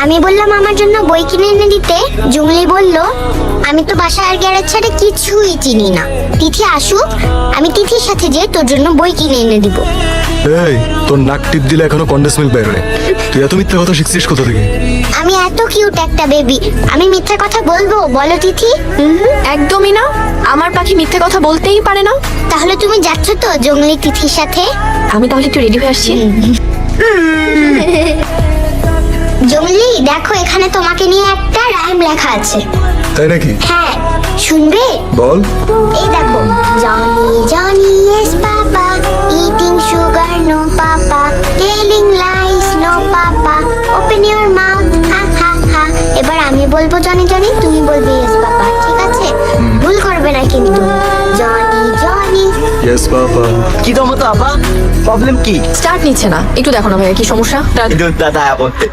আমি বললাম আমার জন্য বই কিনে এনে দিতে, জুগলি বলল আমি তো বাসা আর গ্যারেজ ছাড়া কিছুই চিনি না, তিথি আসুক, আমি তিথির সাথে যেয়ে তোর জন্য বই কিনে এনে দিব। এই তোর নাক টিপ দিলে এখনো কন্ডেন্স মিল্ক বের হয়। তুই এত মিথ্যা কথা শিখছিস কোথা থেকে? আমি এত কিউট একটা বেবি, আমি মিথ্যা কথা বলবো বলো তিথি? একদমই না, আমার পাখি মিথ্যে কথা বলতেই পারে না। তাহলে তুমি যাচ্ছ তো জঙ্গলি তিথির সাথে? আমি তাহলে একটু রেডি হয়ে আসছি। জঙ্গলি দেখো, এখানে তোমাকে নিয়ে একটা রাইম লেখা আছে। তাই নাকি? হ্যাঁ, শুনবে? বল। এই দেখো, Johnny Johnny yes papa, eating sugar no papa, telling lies no papa, open your mouth ha ha ha. এবার আমি বলবো জনি জনি, তুমি বলবে ইয়েস পাপা, ঠিক আছে? ভুল করবে না কিন্তু। Johnny Johnny. ইয়েস বাবা। কি দমতো আপা, প্রবলেম কি? স্টার্ট নিচ্ছে না, একটু দেখো না ভাইয়া কি সমস্যা। দাদা বলতে